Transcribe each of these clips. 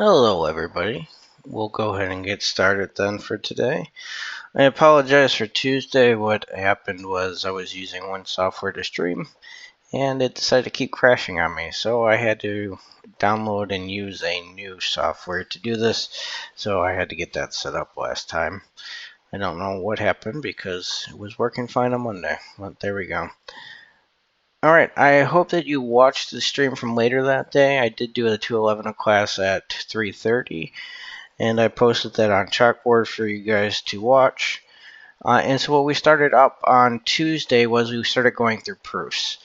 Hello everybody. We'll go ahead and get started then for today. I apologize for Tuesday. What happened was I was using one software to stream and it decided to keep crashing on me. So I had to download and use a new software to do this. So I had to get that set up last time. I don't know what happened because it was working fine on Monday. But there we go. Alright, I hope that you watched the stream from later that day. I did do a 211 class at 3:30, and I posted that on Chalkboard for you guys to watch. And so what we started up on Tuesday was we started going through proofs.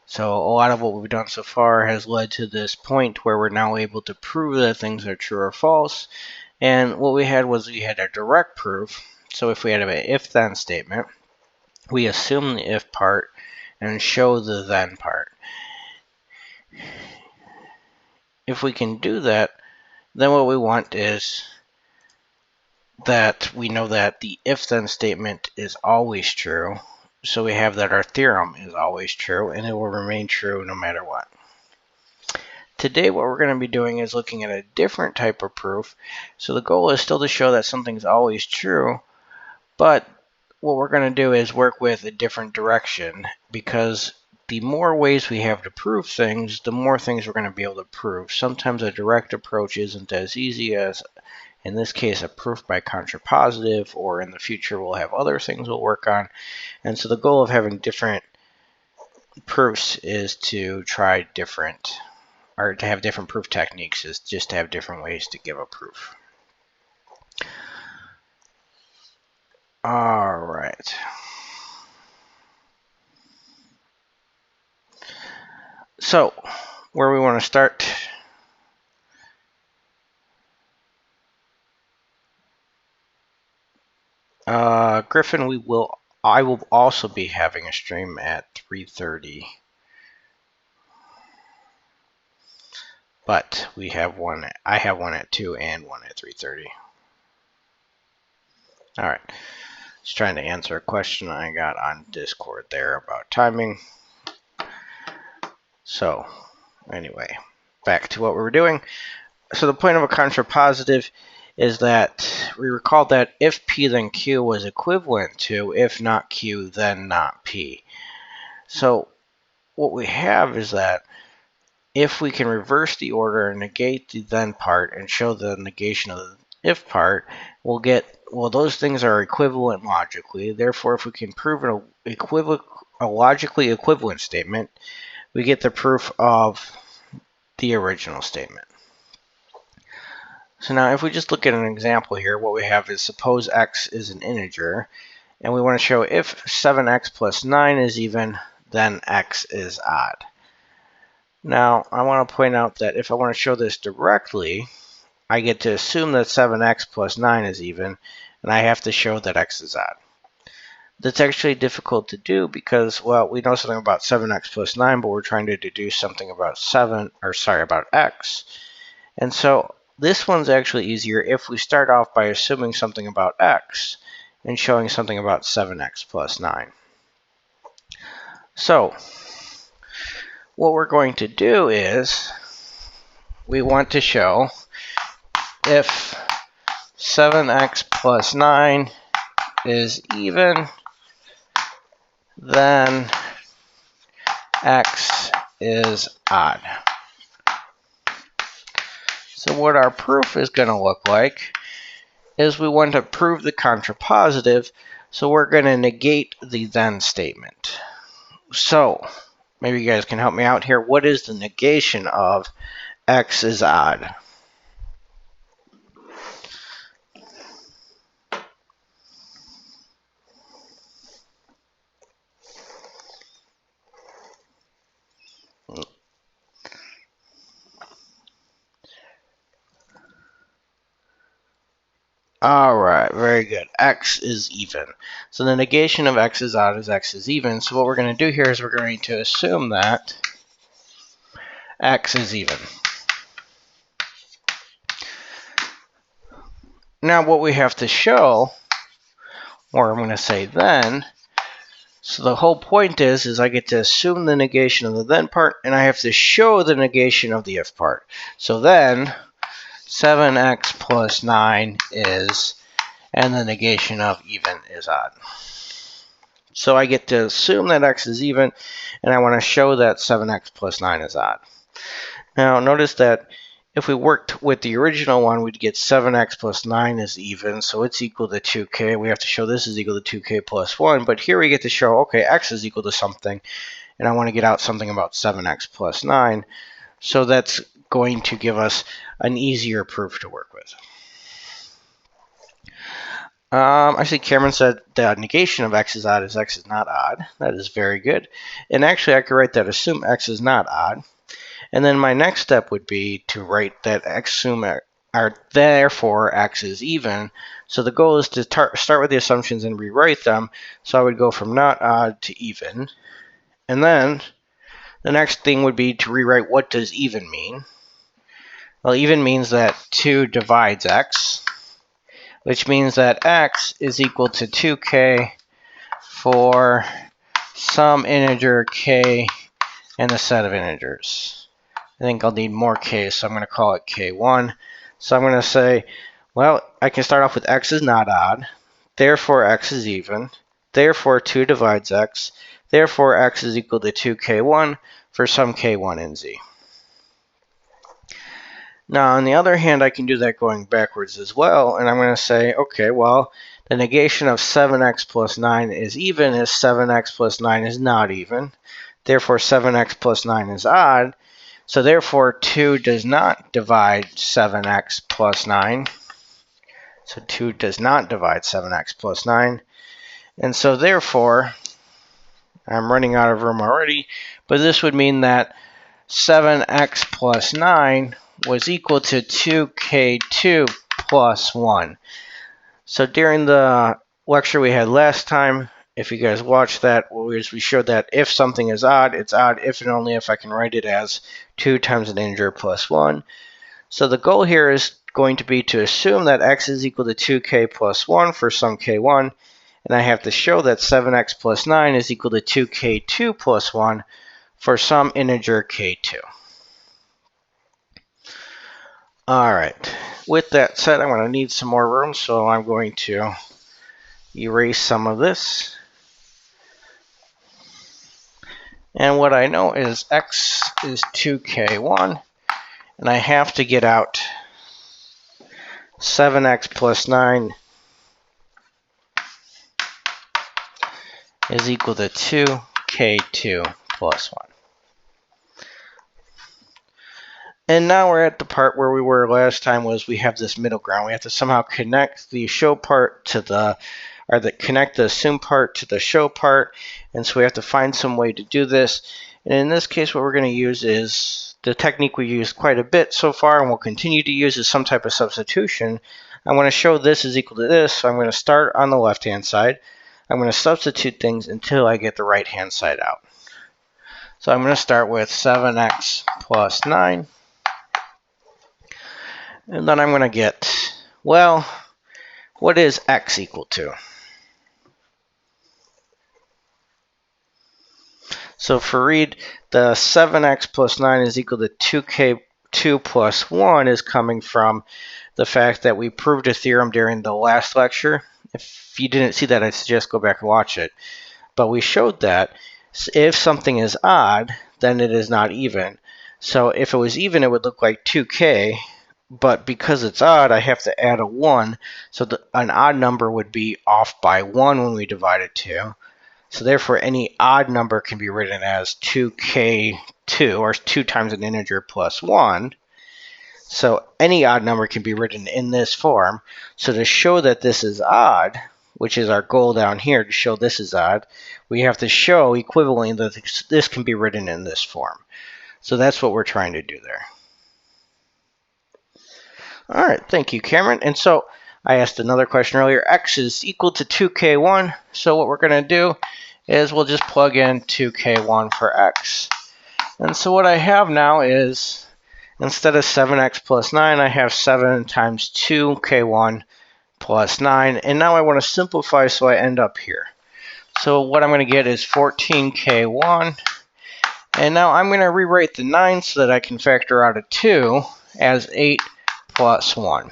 So a lot of what we've done so far has led to this point where we're now able to prove that things are true or false. And what we had was we had a direct proof. So if we had an if-then statement, we assume the if part and show the then part. If we can do that, then what we want is that we know that the if-then statement is always true. So we have that our theorem is always true, and it will remain true no matter what. Today what we're going to be doing is looking at a different type of proof. So the goal is still to show that something's always true, but what we're going to do is work with a different direction, because the more ways we have to prove things, the more things we're going to be able to prove. Sometimes a direct approach isn't as easy as, in this case, a proof by contrapositive, or in the future we'll have other things we'll work on. And so the goal of having different proofs is to try different, or to have different proof techniques is just to have different ways to give a proof. All right. So, where we want to start, Griffin, I will also be having a stream at 3:30, but I have one at 2 and one at 3:30. All right, just trying to answer a question I got on Discord there about timing. So, anyway, back to what we were doing. So the point of a contrapositive is that we recall that if P then Q was equivalent to if not Q then not P. So what we have is that if we can reverse the order and negate the then part and show the negation of the if part, we'll get, well, those things are equivalent logically. Therefore, if we can prove a logically equivalent statement, we get the proof of the original statement. So now if we just look at an example here, what we have is, suppose x is an integer, and we want to show if 7x plus 9 is even, then x is odd. Now I want to point out that if I want to show this directly, I get to assume that 7x plus 9 is even, and I have to show that x is odd. That's actually difficult to do because, well, we know something about 7x plus 9, but we're trying to deduce something about about x. And so this one's actually easier if we start off by assuming something about x and showing something about 7x plus 9. So what we're going to do is we want to show if 7x plus 9 is even, then x is odd. So what our proof is going to look like is we want to prove the contrapositive, so we're going to negate the then statement. So maybe you guys can help me out here. What is the negation of x is odd? Alright, very good. X is even. So the negation of x is odd is x is even. So what we're going to do here is we're going to assume that x is even. Now what we have to show, or I'm going to say then, so the whole point is I get to assume the negation of the then part, and I have to show the negation of the if part. So then, 7x plus 9 is, and the negation of even is odd. So I get to assume that x is even, and I want to show that 7x plus 9 is odd. Now notice that if we worked with the original one, we'd get 7x plus 9 is even, so it's equal to 2k. We have to show this is equal to 2k plus 1, but here we get to show, okay, x is equal to something, and I want to get out something about 7x plus 9, so that's going to give us an easier proof to work with. I see Cameron said the negation of x is odd is x is not odd. That is very good. And actually, I could write that assume x is not odd. And then my next step would be to write that assume therefore x is even. So the goal is to start with the assumptions and rewrite them. So I would go from not odd to even. And then the next thing would be to rewrite what does even mean. Well, even means that 2 divides x, which means that x is equal to 2k for some integer k and a set of integers. I think I'll need more k's, so I'm going to call it k1. So I'm going to say, well, I can start off with x is not odd, therefore x is even, therefore 2 divides x, therefore x is equal to 2k1 for some k1 in z. Now, on the other hand, I can do that going backwards as well, and I'm going to say, okay, well, the negation of 7x plus 9 is even is 7x plus 9 is not even. Therefore, 7x plus 9 is odd. So therefore, 2 does not divide 7x plus 9. So 2 does not divide 7x plus 9. And so therefore, I'm running out of room already, but this would mean that 7x plus 9 was equal to 2k2 plus 1. So during the lecture we had last time, if you guys watched that, we showed that if something is odd, it's odd if and only if I can write it as 2 times an integer plus 1. So the goal here is going to be to assume that x is equal to 2k plus 1 for some k1, and I have to show that 7x plus 9 is equal to 2k2 plus 1 for some integer k2. All right, with that said, I'm going to need some more room, so I'm going to erase some of this. And what I know is x is 2k1, and I have to get out 7x plus 9 is equal to 2k2 plus 1. And now we're at the part where we were last time, was we have this middle ground. We have to somehow connect the show part to the, connect the assume part to the show part. And so we have to find some way to do this. And in this case, what we're going to use is the technique we used quite a bit so far and we'll continue to use is some type of substitution. I want to show this is equal to this, so I'm going to start on the left-hand side. I'm going to substitute things until I get the right-hand side out. So I'm going to start with 7x plus 9. And then I'm going to get, well, what is x equal to? So for Reed, the 7x plus 9 is equal to 2k2 plus 1 is coming from the fact that we proved a theorem during the last lecture. If you didn't see that, I suggest go back and watch it. But we showed that if something is odd, then it is not even. So if it was even, it would look like 2k. But because it's odd, I have to add a 1. So an odd number would be off by 1 when we divide it 2. So therefore, any odd number can be written as 2k2, or 2 times an integer plus 1. So any odd number can be written in this form. So to show that this is odd, which is our goal down here, to show this is odd, we have to show equivalently that this can be written in this form. So that's what we're trying to do there. All right, thank you, Cameron. And so I asked another question earlier. X is equal to 2k1. So what we're going to do is we'll just plug in 2k1 for x. And so what I have now is, instead of 7x plus 9, I have 7 times 2k1 plus 9. And now I want to simplify, so I end up here. So what I'm going to get is 14k1. And now I'm going to rewrite the 9 so that I can factor out a 2 as 8 plus 1.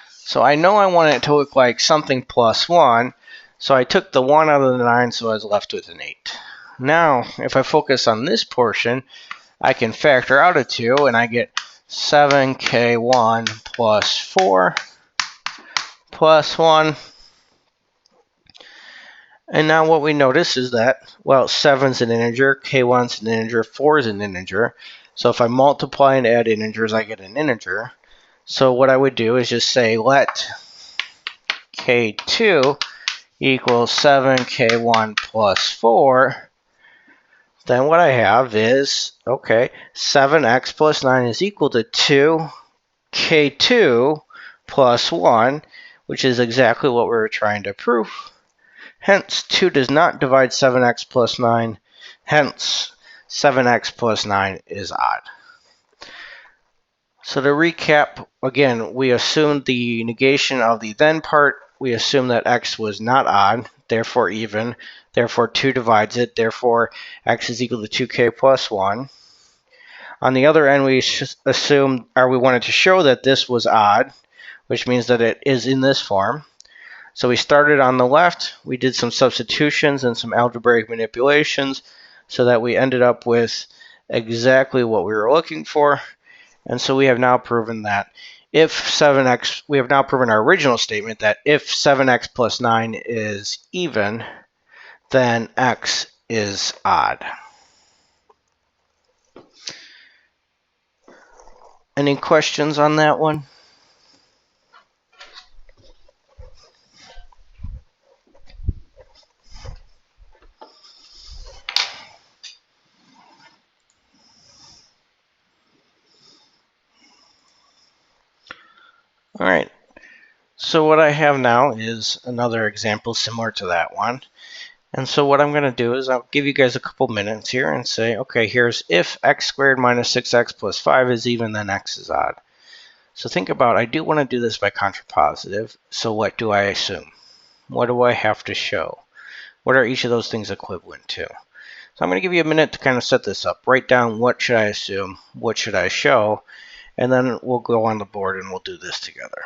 So I know I want it to look like something plus 1, so I took the 1 out of the 9, so I was left with an 8. Now, if I focus on this portion, I can factor out a 2, and I get 7k1 plus 4 plus 1. And now what we notice is that, well, 7's an integer, k1's an integer, 4's an integer. So if I multiply and add integers, I get an integer. So what I would do is just say let k2 equals 7k1 plus 4. Then what I have is, okay, 7x plus 9 is equal to 2k2 plus 1, which is exactly what we were trying to prove. Hence, 2 does not divide 7x plus 9. Hence, 7x plus 9 is odd. So to recap, again, we assumed the negation of the then part. We assumed that x was not odd, therefore even. Therefore, 2 divides it. Therefore, x is equal to 2k plus 1. On the other end, we assumed, or we wanted to show that this was odd, which means that it is in this form. So we started on the left, we did some substitutions and some algebraic manipulations so that we ended up with exactly what we were looking for. And so we have now proven that if 7x, we have now proven our original statement that if 7x plus 9 is even, then x is odd. Any questions on that one? All right, so what I have now is another example similar to that one. And so what I'm going to do is I'll give you guys a couple minutes here and say, okay, here's if x squared minus 6x plus 5 is even, then x is odd. So think about, I do want to do this by contrapositive, so what do I assume? What do I have to show? What are each of those things equivalent to? So I'm going to give you a minute to kind of set this up. Write down what should I assume, what should I show, and then we'll go on the board and we'll do this together.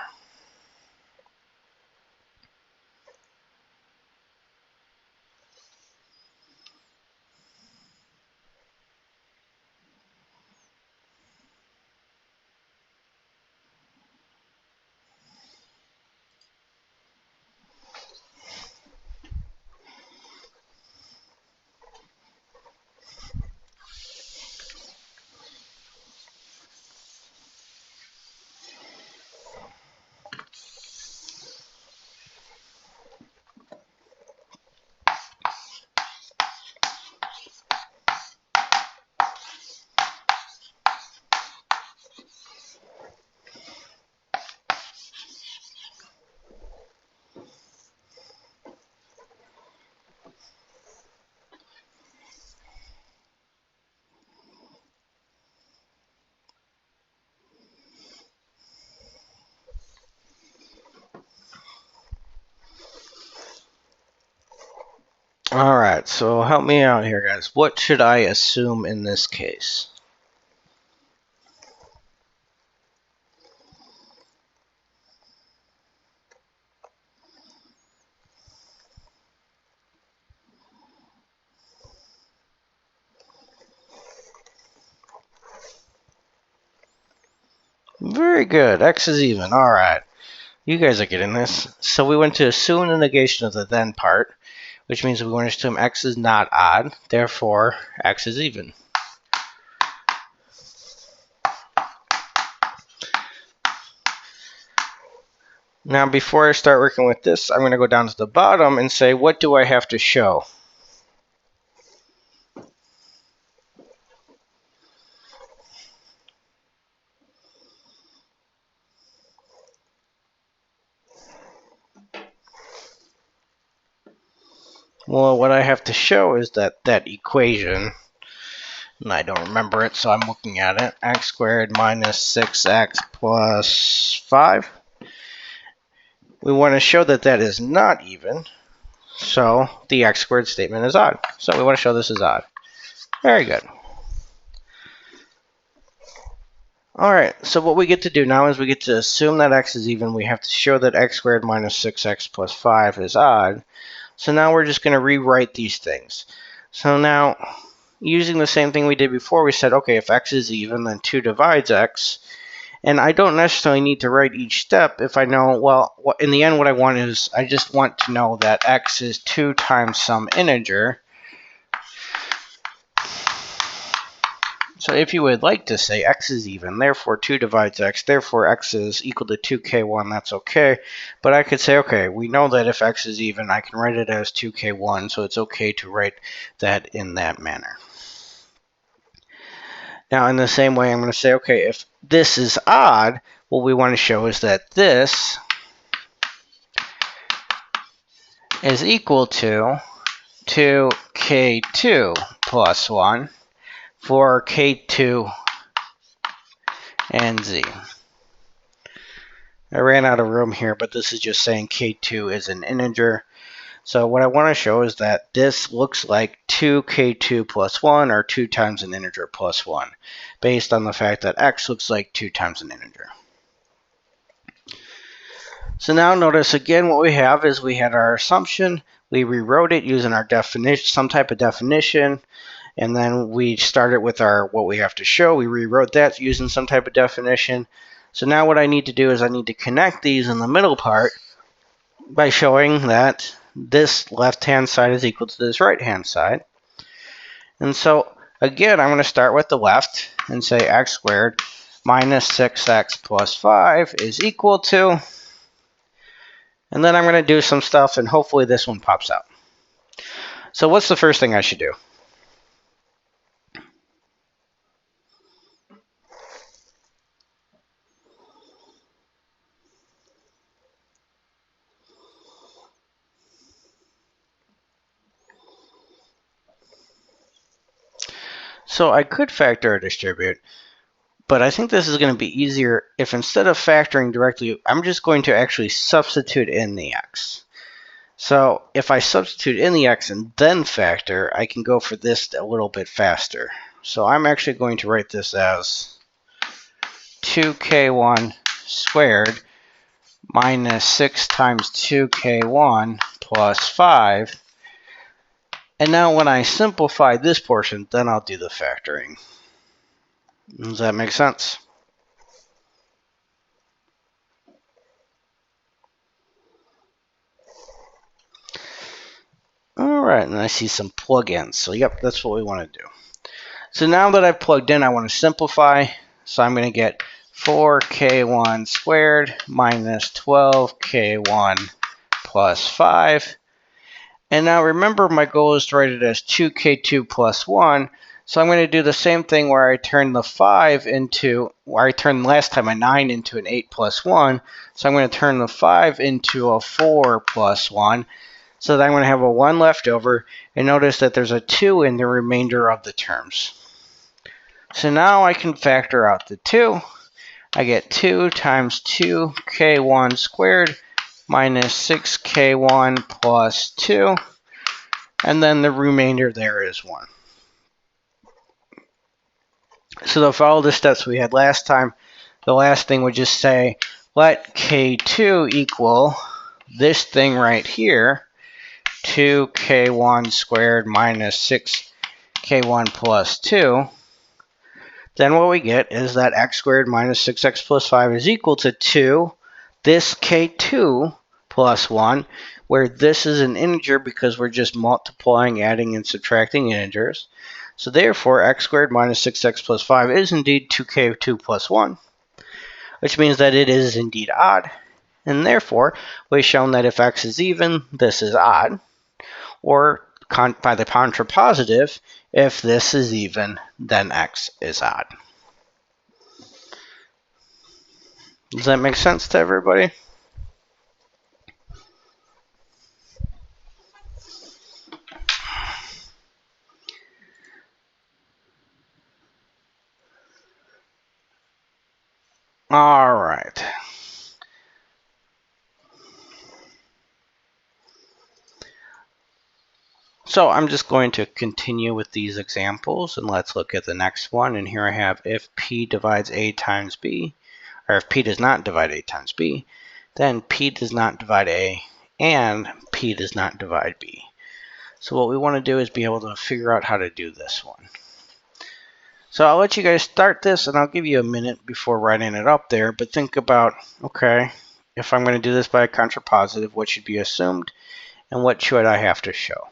All right, so help me out here, guys. What should I assume in this case? Very good. X is even. All right. You guys are getting this. So we went to assume the negation of the then part, which means we want to assume x is not odd. Therefore, x is even. Now, before I start working with this, I'm going to go down to the bottom and say, what do I have to show? Well, what I have to show is that that equation, and I don't remember it, so I'm looking at it, x squared minus 6x plus 5. We want to show that that is not even, so the x squared statement is odd. So we want to show this is odd. Very good. Alright, so what we get to do now is we get to assume that x is even. We have to show that x squared minus 6x plus 5 is odd. So now we're just going to rewrite these things. So now, using the same thing we did before, we said, okay, if x is even, then 2 divides x. And I don't necessarily need to write each step if I know, well, in the end what I want is, I just want to know that x is 2 times some integer. So if you would like to say x is even, therefore 2 divides x, therefore x is equal to 2k1, that's okay. But I could say, okay, we know that if x is even, I can write it as 2k1, so it's okay to write that in that manner. Now in the same way, I'm going to say, okay, if this is odd, what we want to show is that this is equal to 2k2 plus 1 for k2 and z. I ran out of room here, but this is just saying k2 is an integer. So what I want to show is that this looks like 2k2 plus 1, or 2 times an integer plus 1, based on the fact that x looks like 2 times an integer. So now notice again what we have is we had our assumption, we rewrote it using our definition, some type of definition, and then we started with our what we have to show. We rewrote that using some type of definition. So now what I need to do is I need to connect these in the middle part by showing that this left-hand side is equal to this right-hand side. And so again, I'm going to start with the left and say x squared minus 6x plus 5 is equal to, and then I'm going to do some stuff and hopefully this one pops out. So what's the first thing I should do? So I could factor or distribute, but I think this is going to be easier if instead of factoring directly, I'm just going to actually substitute in the x. So if I substitute in the x and then factor, I can go for this a little bit faster. So I'm actually going to write this as 2k1 squared minus 6 times 2k1 plus 5. And now when I simplify this portion, then I'll do the factoring. Does that make sense? All right, and I see some plugins. So yep, that's what we want to do. So now that I've plugged in, I want to simplify. So I'm going to get 4k1 squared minus 12k1 plus 5. And now remember, my goal is to write it as 2k2 plus 1. So I'm going to do the same thing where I turn the 5 into, where I turned last time a 9 into an 8 plus 1. So I'm going to turn the 5 into a 4 plus 1. So that I'm going to have a 1 left over. And notice that there's a 2 in the remainder of the terms. So now I can factor out the 2. I get 2 times 2k1 squared minus 6k1 plus 2. And then the remainder there is 1. So to follow the steps we had last time, the last thing would just say, let k2 equal this thing right here, 2k1 squared minus 6k1 plus 2. Then what we get is that x squared minus 6x plus 5 is equal to 2, this k2 plus 1, where this is an integer because we're just multiplying, adding, and subtracting integers. So therefore, x squared minus 6x plus 5 is indeed 2k2 plus 1, which means that it is indeed odd. And therefore, we've shown that if x is even, this is odd. Or by the contrapositive, if this is even, then x is odd. Does that make sense to everybody? All right. So I'm just going to continue with these examples, and let's look at the next one. And here I have if P divides A times B, or if P does not divide A times B, then P does not divide A and P does not divide B. So what we want to do is be able to figure out how to do this one. So I'll let you guys start this, and I'll give you a minute before writing it up there, but think about, okay, if I'm going to do this by a contrapositive, what should be assumed, and what should I have to show?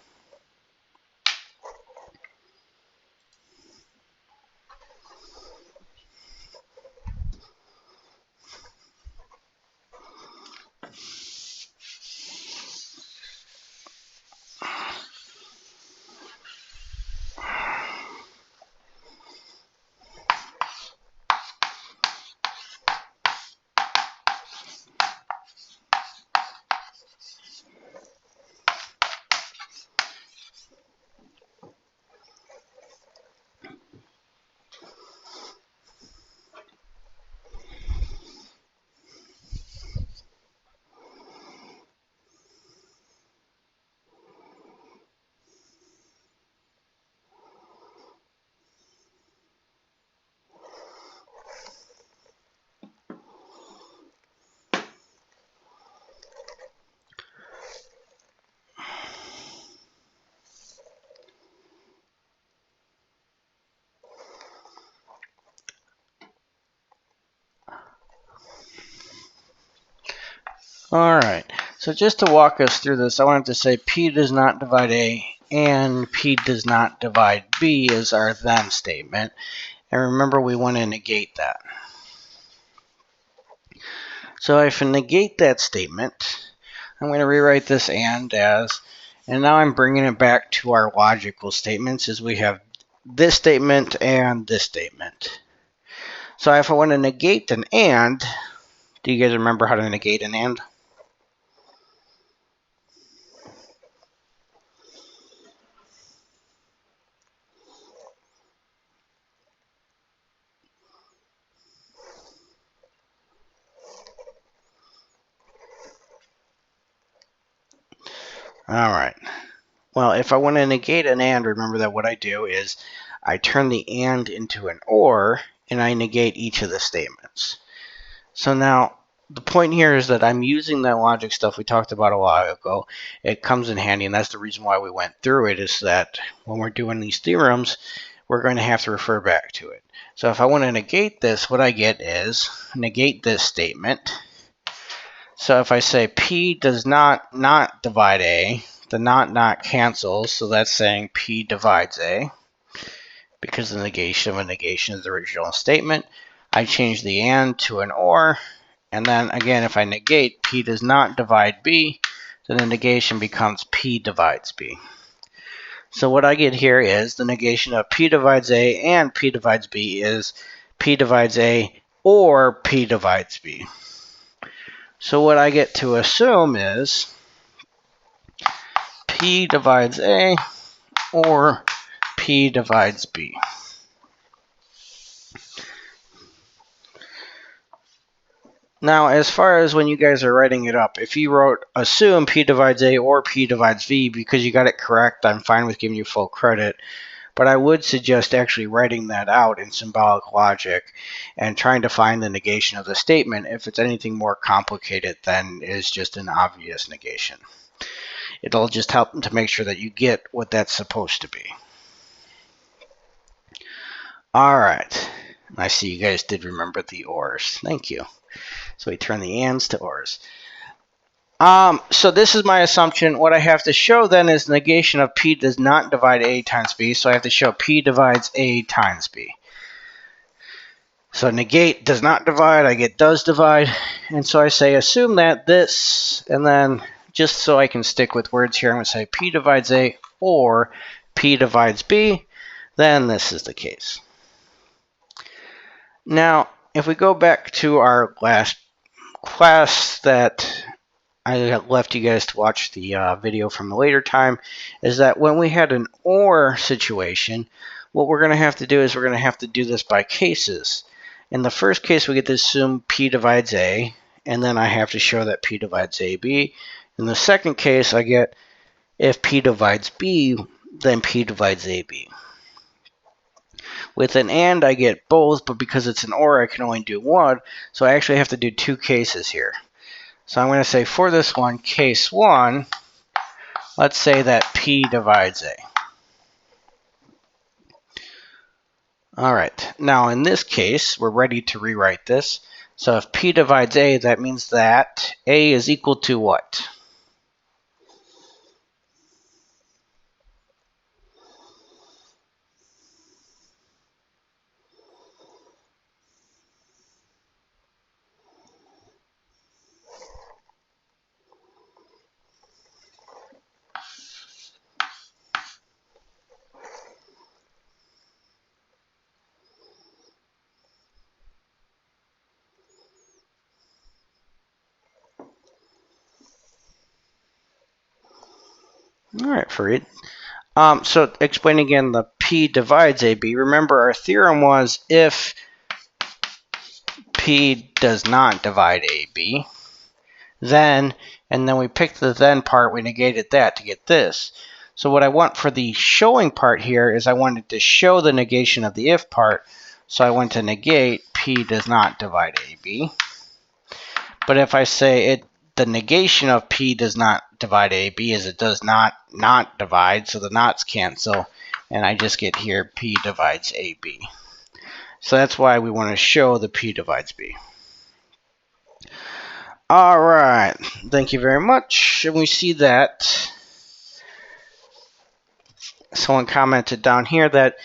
Alright, so just to walk us through this, I wanted to say P does not divide A and P does not divide B is our then statement. And remember, we want to negate that. So if I negate that statement, I'm going to rewrite this and as, and now I'm bringing it back to our logical statements as we have this statement and this statement. So if I want to negate an and, do you guys remember how to negate an and? Alright. Well, if I want to negate an and, remember that what I do is I turn the and into an or, and I negate each of the statements. So now, the point here is that I'm using that logic stuff we talked about a while ago. It comes in handy, and that's the reason why we went through it, is that when we're doing these theorems, we're going to have to refer back to it. So if I want to negate this, what I get is negate this statement. So if I say P does not divide A, the not cancels, so that's saying P divides A, because the negation of a negation is the original statement. I change the and to an or, and then again, if I negate P does not divide B, then the negation becomes P divides B. So what I get here is the negation of P divides A and P divides B is P divides A or P divides B. So what I get to assume is P divides A or P divides B. Now, as far as when you guys are writing it up, if you wrote assume P divides A or P divides V because you got it correct, I'm fine with giving you full credit. But I would suggest actually writing that out in symbolic logic and trying to find the negation of the statement if it's anything more complicated than is just an obvious negation. It'll just help to make sure that you get what that's supposed to be. All right. I see you guys did remember the ors. Thank you. So we turn the ands to ors. So this is my assumption. What I have to show then is negation of P does not divide A times B. So I have to show P divides A times B. So negate does not divide, I get does divide. And so I say assume that this, and then just so I can stick with words here, I'm going to say P divides A or P divides B. Then this is the case. Now, if we go back to our last class that I left you guys to watch the video from the later time, is that when we had an or situation, what we're going to have to do is we're going to have to do this by cases. In the first case, we get to assume P divides A, and then I have to show that P divides AB. In the second case, I get if P divides B, then P divides AB. With an AND, I get both, but because it's an OR, I can only do one, so I actually have to do two cases here. So I'm going to say for this one, case 1, let's say that P divides A. All right, now in this case, we're ready to rewrite this. So if P divides A, that means that A is equal to what? All right, Fareed. So explain again the P divides AB. Remember our theorem was if P does not divide AB, then, and then we picked the then part, we negated that to get this. So what I want for the showing part here is I wanted to show the negation of the if part. So I went to negate P does not divide AB. But if I say the negation of P does not divide AB is it does not divide, so the nots cancel, and I just get here P divides AB. So that's why we want to show the P divides B. All right, thank you very much. And we see that someone commented down here that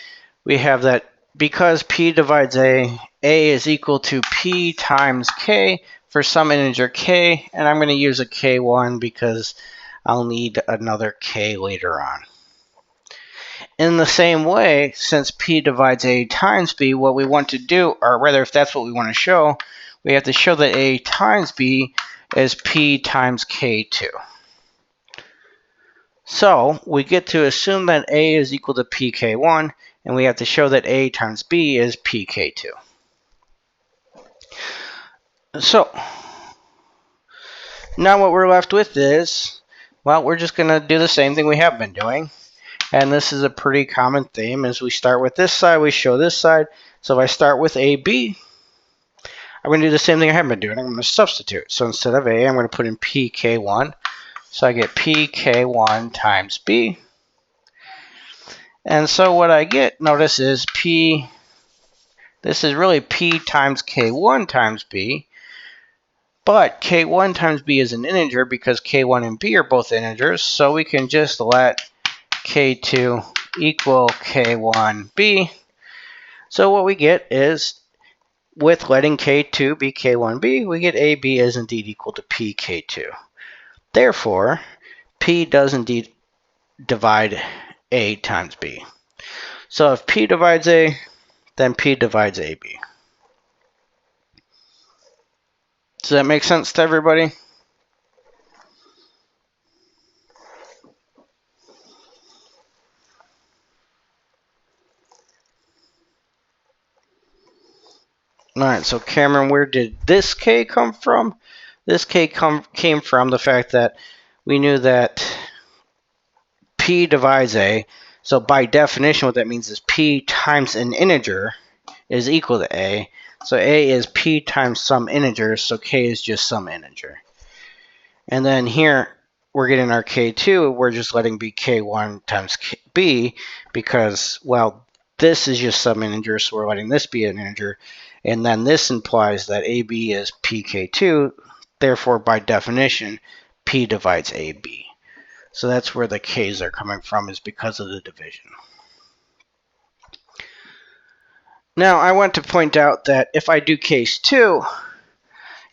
we have that because P divides A is equal to P times K for some integer K, and I'm going to use a K1 because I'll need another K later on. In the same way, since P divides A times B, what we want to do, or rather if that's what we want to show, we have to show that A times B is P times K2. So we get to assume that A is equal to PK1, and we have to show that A times B is PK2. So now what we're left with is, well, we're just going to do the same thing we have been doing. And this is a pretty common theme. As we start with this side, we show this side. So if I start with AB, I'm going to do the same thing I have been doing. I'm going to substitute. So instead of A, I'm going to put in PK1. So I get PK1 times B. And so what I get, notice, is P, this is really P times K1 times B. But K1 times B is an integer because K1 and B are both integers. So we can just let K2 equal K1B. So what we get is, with letting K2 be K1B, we get AB is indeed equal to PK2. Therefore, P does indeed divide A times B. So if P divides A, then P divides AB. Does that make sense to everybody? Alright, so Cameron, where did this K come from? This K came from the fact that we knew that P divides A. So by definition, what that means is P times an integer is equal to A. So A is P times some integer, so K is just some integer. And then here, we're getting our K2, we're just letting be K1 times B because, well, this is just some integer, so we're letting this be an integer. And then this implies that AB is PK2, therefore, by definition, P divides AB. So that's where the K's are coming from, is because of the division. Now, I want to point out that if I do case 2,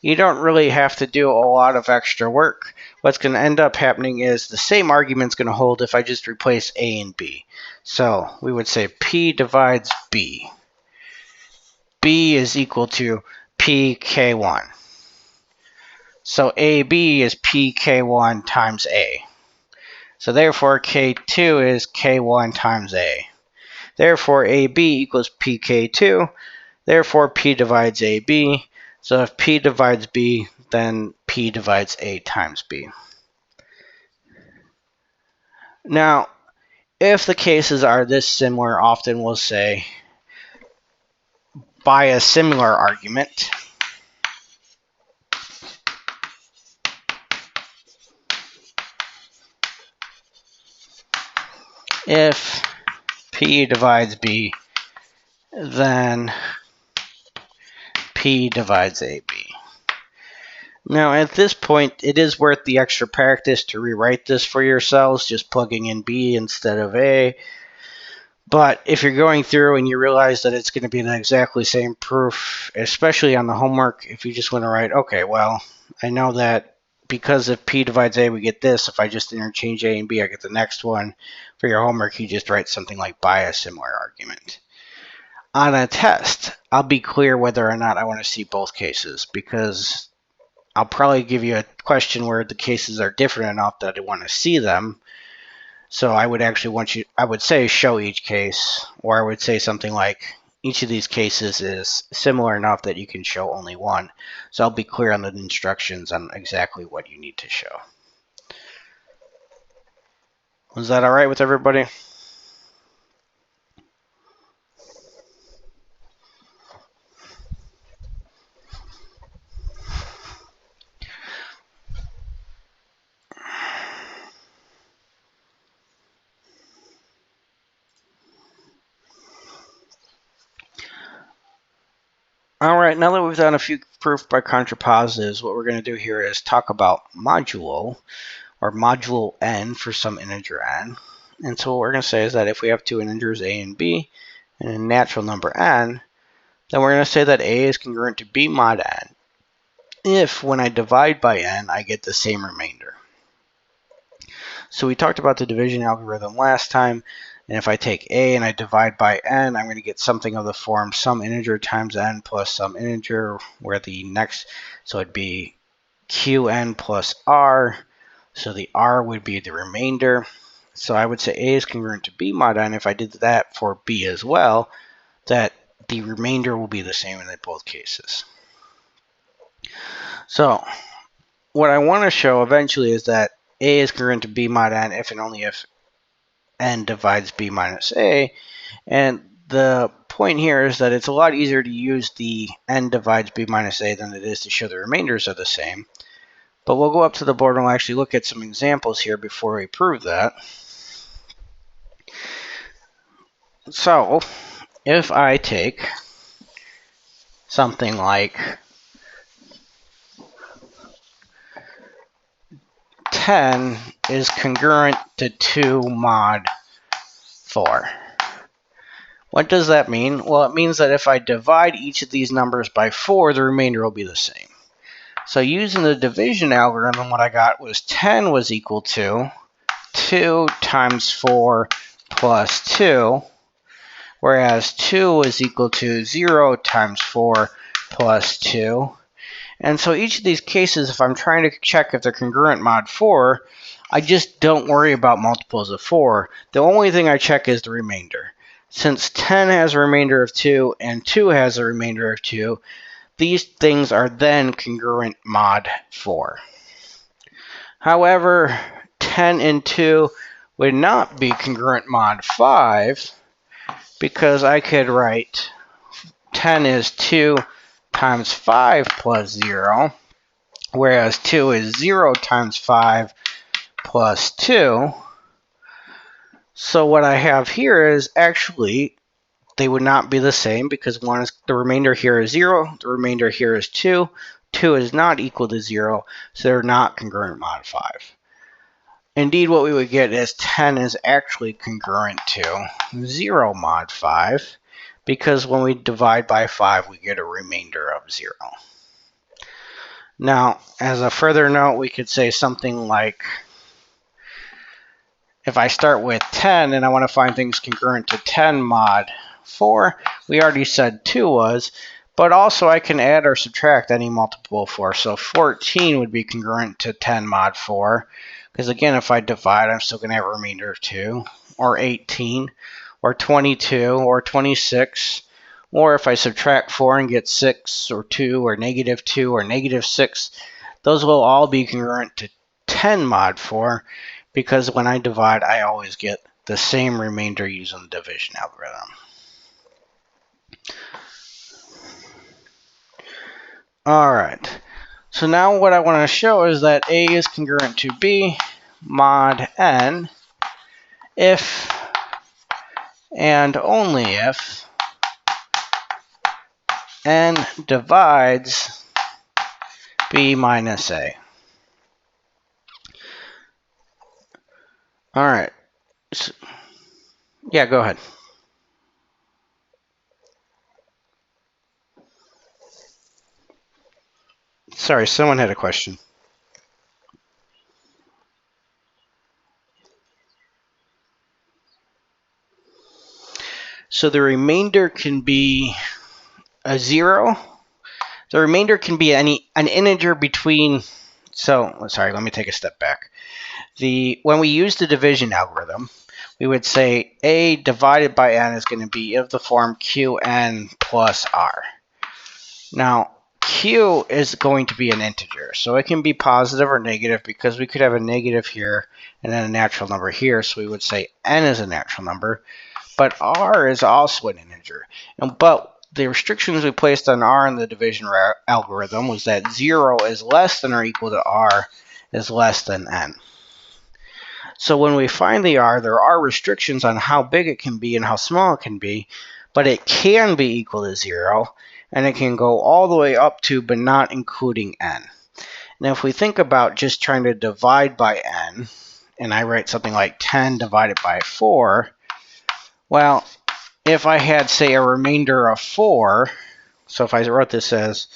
you don't really have to do a lot of extra work. What's going to end up happening is the same argument's going to hold if I just replace A and B. So we would say P divides B. B is equal to PK1. So AB is PK1 times A. So therefore K2 is K1 times A. Therefore AB equals PK2. Therefore P divides AB. So if P divides B, then P divides A times B. Now, if the cases are this similar, often we'll say by a similar argument. If P divides B, then P divides AB. Now at this point, it is worth the extra practice to rewrite this for yourselves, just plugging in B instead of A. But if you're going through and you realize that it's going to be the exactly same proof, especially on the homework, if you just want to write, okay, well, I know that because if P divides A, we get this. If I just interchange A and B, I get the next one. For your homework, you just write something like by a similar argument. On a test, I'll be clear whether or not I want to see both cases, because I'll probably give you a question where the cases are different enough that I want to see them. So I would actually I would say show each case, or I would say something like each of these cases is similar enough that you can show only one. So I'll be clear on the instructions on exactly what you need to show. Was that all right with everybody? All right, now that we've done a few proof by contrapositives, what we're going to do here is talk about modulo, or modulo n for some integer n. And so what we're going to say is that if we have two integers a and b, and a natural number n, then we're going to say that a is congruent to b mod n if, when I divide by n, I get the same remainder. So we talked about the division algorithm last time, and if I take a and I divide by n, I'm going to get something of the form some integer times n plus some integer, where the next, so it'd be qn plus r, so the r would be the remainder. So I would say a is congruent to b mod n. If I did that for b as well, that the remainder will be the same in both cases. So what I want to show eventually is that a is congruent to b mod n if and only if n divides b minus a. And the point here is that it's a lot easier to use the n divides b minus a than it is to show the remainders are the same. But we'll go up to the board and we'll actually look at some examples here before we prove that. So if I take something like 10 is congruent to 2 mod 4. What does that mean? Well, it means that if I divide each of these numbers by 4, the remainder will be the same. So using the division algorithm, what I got was 10 was equal to 2 times 4 plus 2, whereas 2 is equal to 0 times 4 plus 2. And so each of these cases, if I'm trying to check if they're congruent mod 4, I just don't worry about multiples of 4. The only thing I check is the remainder. Since 10 has a remainder of 2 and 2 has a remainder of 2, these things are then congruent mod 4. However, 10 and 2 would not be congruent mod 5, because I could write 10 is 2 times 5 plus 0, whereas 2 is 0 times 5 plus 2. So what I have here is actually they would not be the same, because one is the remainder here is 0, the remainder here is 2. 2 is not equal to 0, so they're not congruent mod 5. Indeed, what we would get is 10 is actually congruent to 0 mod 5, because when we divide by 5, we get a remainder of 0. Now, as a further note, we could say something like, if I start with 10 and I want to find things congruent to 10 mod 4, we already said 2 was, but also I can add or subtract any multiple of 4. So 14 would be congruent to 10 mod 4, because again, if I divide, I'm still going to have a remainder of 2, or 18, or 22, or 26, or if I subtract 4 and get 6, or 2, or negative 2, or negative 6, those will all be congruent to 10 mod 4, because when I divide, I always get the same remainder using the division algorithm. All right. So now what I want to show is that A is congruent to B mod n if and only if n divides B minus A. All right. So, yeah, go ahead. Sorry, someone had a question. So the remainder can be a 0. The remainder can be an integer between. So sorry, let me take a step back. When we use the division algorithm, we would say A divided by n is going to be of the form Qn plus R. Now, Q is going to be an integer, so it can be positive or negative because we could have a negative here and then a natural number here, so we would say n is a natural number, but R is also an integer. But the restrictions we placed on R in the division algorithm was that 0 is less than or equal to R is less than n. So when we find the R, there are restrictions on how big it can be and how small it can be, but it can be equal to 0, and it can go all the way up to, but not including n. Now if we think about just trying to divide by n, and I write something like 10 divided by 4, well, if I had, say, a remainder of 4, so if I wrote this as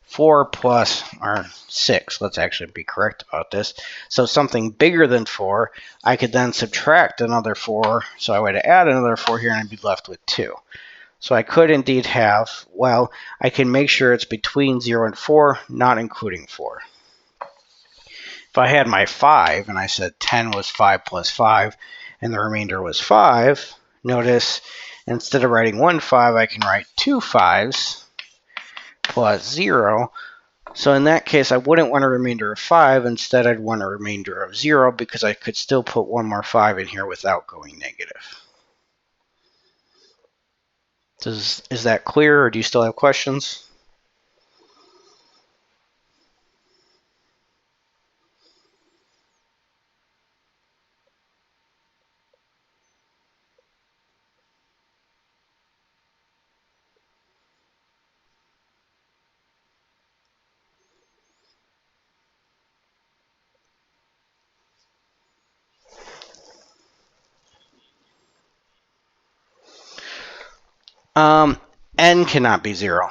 4 plus, or 6, let's actually be correct about this. So something bigger than 4, I could then subtract another 4, so I would add another 4 here and I'd be left with 2. So I could indeed have, well, I can make sure it's between 0 and 4, not including 4. If I had my 5 and I said 10 was 5 plus 5 and the remainder was 5, notice instead of writing 1 5, I can write 2 5s plus 0. So in that case, I wouldn't want a remainder of 5. Instead, I'd want a remainder of 0 because I could still put one more 5 in here without going negative. Is that clear, or do you still have questions? N cannot be 0.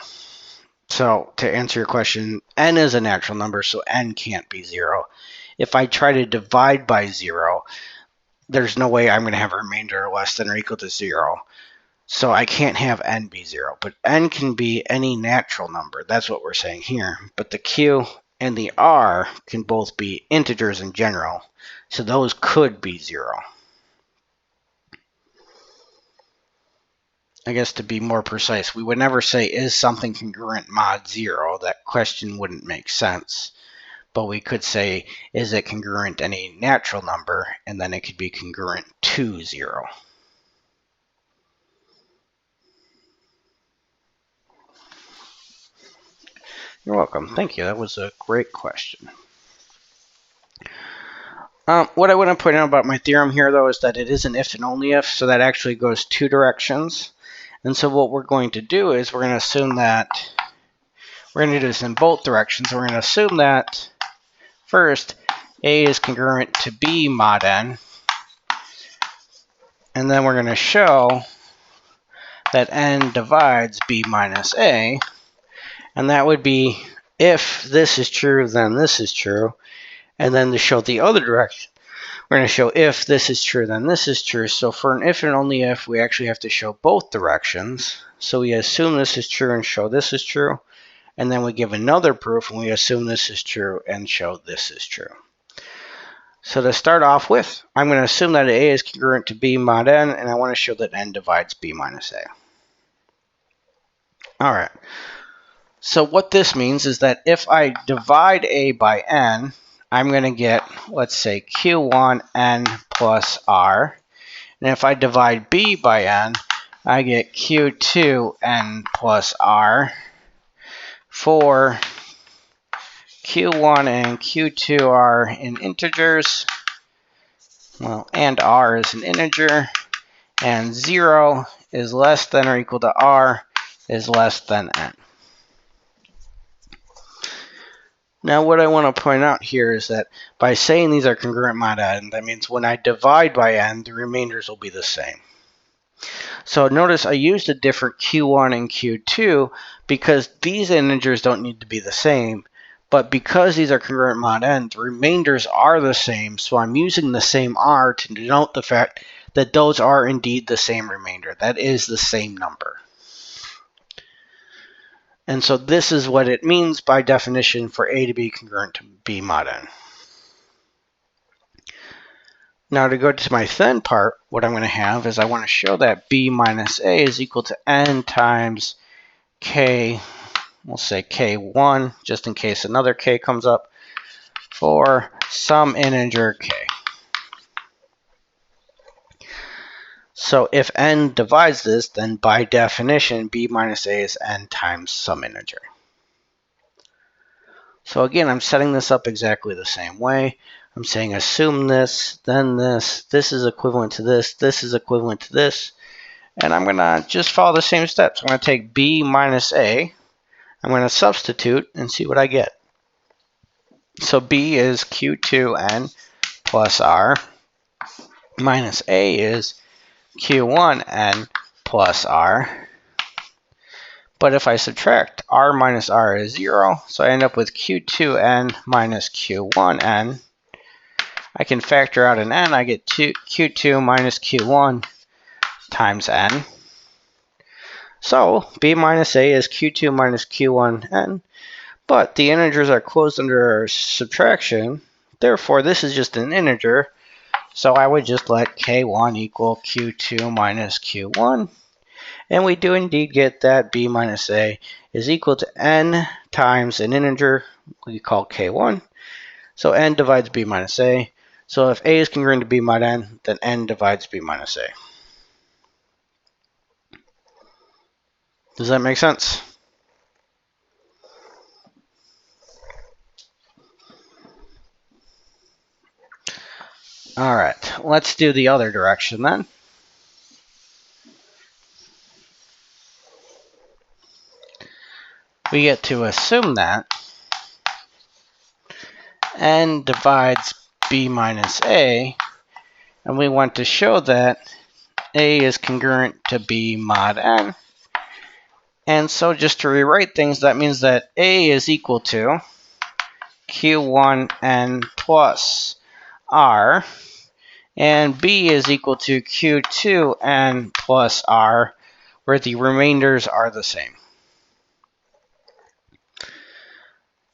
So to answer your question, n is a natural number, so n can't be 0. If I try to divide by 0, there's no way I'm going to have a remainder less than or equal to 0. So I can't have n be 0. But n can be any natural number. That's what we're saying here. But the Q and the R can both be integers in general. So those could be 0. I guess to be more precise, we would never say, is something congruent mod 0? That question wouldn't make sense. But we could say, is it congruent any natural number? And then it could be congruent to 0. You're welcome. Thank you. That was a great question. What I want to point out about my theorem here, though, is that it is an if and only if, so that actually goes 2 directions. And so what we're going to do is we're going to assume that we're going to do this in both directions. We're going to assume that first, A is congruent to B mod n, and then we're going to show that n divides B minus A, and that would be if this is true, then this is true, and then to show the other direction, we're going to show if this is true, then this is true. So for an if and only if, we actually have to show both directions. So we assume this is true and show this is true. And then we give another proof and we assume this is true and show this is true. So to start off with, I'm going to assume that A is congruent to B mod n, and I want to show that n divides B minus A. All right. So what this means is that if I divide A by n, I'm going to get, let's say, Q1 n plus R. And if I divide b by n, I get q2n plus r for q1 and q2 are in integers, well, and r is an integer, and 0 is less than or equal to r is less than n. Now what I want to point out here is that by saying these are congruent mod n, that means when I divide by n, the remainders will be the same. So notice I used a different q1 and q2 because these integers don't need to be the same. But because these are congruent mod n, the remainders are the same, so I'm using the same r to denote the fact that those are indeed the same remainder. That is the same number. And so this is what it means by definition for A to be congruent to B mod n. Now to go to my then part, what I'm going to have is I want to show that B minus A is equal to n times k, we'll say k1, just in case another k comes up, for some integer k. So if n divides this, then by definition, b minus a is n times some integer. So again, I'm setting this up exactly the same way. I'm saying assume this, then this is equivalent to this is equivalent to this, and I'm going to just follow the same steps. I'm going to take b minus a, I'm going to substitute and see what I get. So b is q2n plus r, minus a is q1n plus r. But if I subtract, r minus r is 0, so I end up with q2n minus q1n. I can factor out an n, I get q2 minus q1 times n. So b minus a is q2 minus q1n, but the integers are closed under subtraction, therefore this is just an integer, so I would just let k1 equal q2 minus q1. And we do indeed get that b minus a is equal to n times an integer we call k1. So n divides b minus a. So if a is congruent to b mod n, then n divides b minus a. Does that make sense? All right, let's do the other direction then. We get to assume that n divides b minus a, and we want to show that a is congruent to b mod n. And so just to rewrite things, that means that a is equal to q1n plus r, and b is equal to q2n plus r, where the remainders are the same.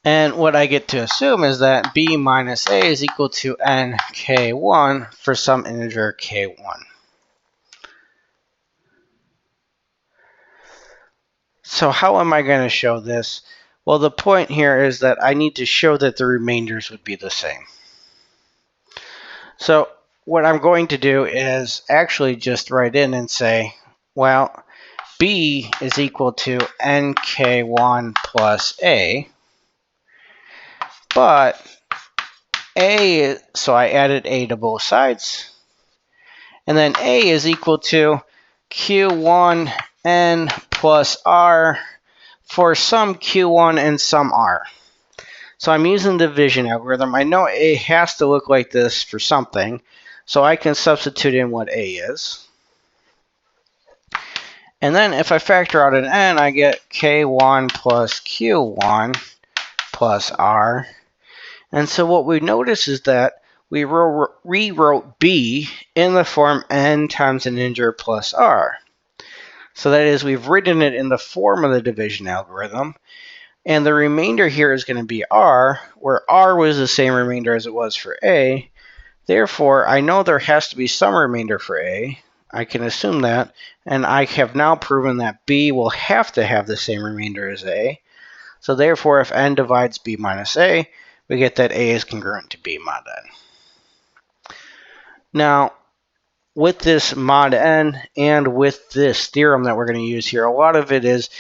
And what I get to assume is that b minus a is equal to nk1 for some integer k1. So how am I going to show this? Well, the point here is that I need to show that the remainders would be the same. So what I'm going to do is actually just write in and say, well, b is equal to nk1 plus a, but a, so I added a to both sides, and then a is equal to q1n plus r for some q1 and some r. So I'm using the division algorithm. I know a has to look like this for something, so I can substitute in what a is. And then if I factor out an n, I get k1 plus q1 plus r. And so what we notice is that we rewrote b in the form n times an integer plus r. So that is, we've written it in the form of the division algorithm. And the remainder here is going to be r, where r was the same remainder as it was for a. Therefore, I know there has to be some remainder for a. I can assume that. And I have now proven that b will have to have the same remainder as a. So therefore, if n divides b minus a, we get that a is congruent to b mod n. Now, with this mod n and with this theorem that we're going to use here, a lot of it is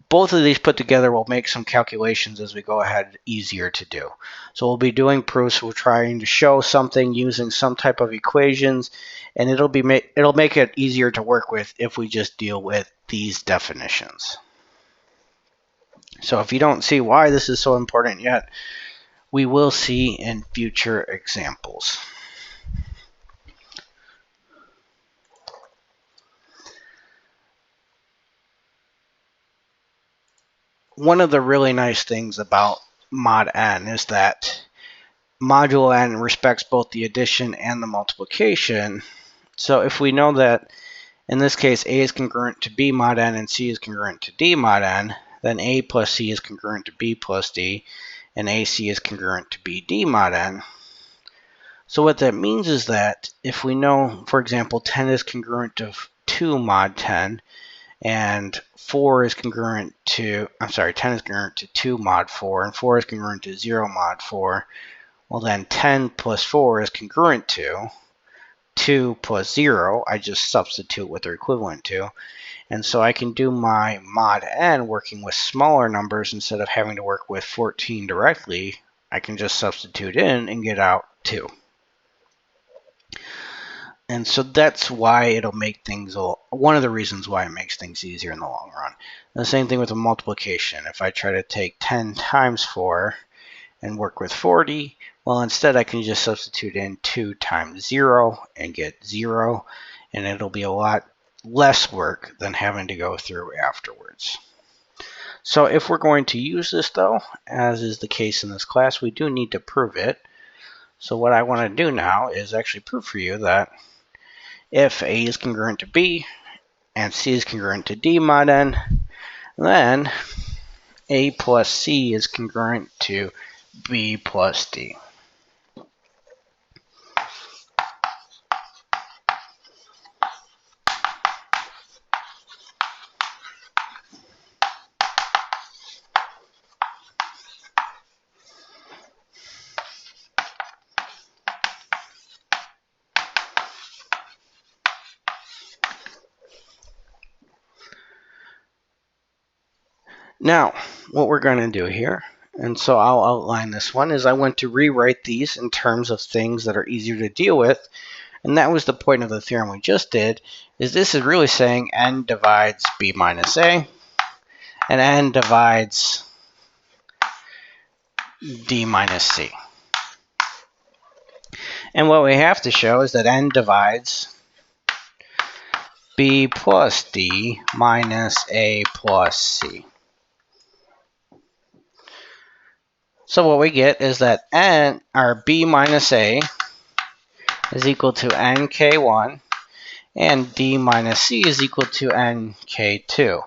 both of these put together will make some calculations as we go ahead easier to do. So we'll be doing proofs. We're trying to show something using some type of equations, and it'll make it easier to work with if we just deal with these definitions. So if you don't see why this is so important yet, we will see in future examples. One of the really nice things about mod n is that modulo n respects both the addition and the multiplication. So if we know that in this case a is congruent to b mod n and c is congruent to d mod n, then a plus c is congruent to b plus d, and ac is congruent to bd mod n. So what that means is that if we know, for example, 10 is congruent to 2 mod 10, and 10 is congruent to 2 mod 4, and 4 is congruent to 0 mod 4, well then 10 plus 4 is congruent to 2 plus 0. I just substitute what they're equivalent to. And so I can do my mod n working with smaller numbers instead of having to work with 14 directly. I can just substitute in and get out 2. And so that's why it'll make things, one of the reasons why it makes things easier in the long run. And the same thing with the multiplication. If I try to take 10 times 4 and work with 40, well, instead I can just substitute in 2 times 0 and get 0, and it'll be a lot less work than having to go through afterwards. So if we're going to use this, though, as is the case in this class, we do need to prove it. So what I want to do now is actually prove for you that if a is congruent to b and c is congruent to d mod n, then a plus c is congruent to b plus d. Now, what we're going to do here, and so I'll outline this one, is I want to rewrite these in terms of things that are easier to deal with. And that was the point of the theorem we just did, is this is really saying n divides b minus a, and n divides d minus c. And what we have to show is that n divides b plus d minus a plus c. So what we get is that b minus a is equal to nk1, and d minus c is equal to nk2.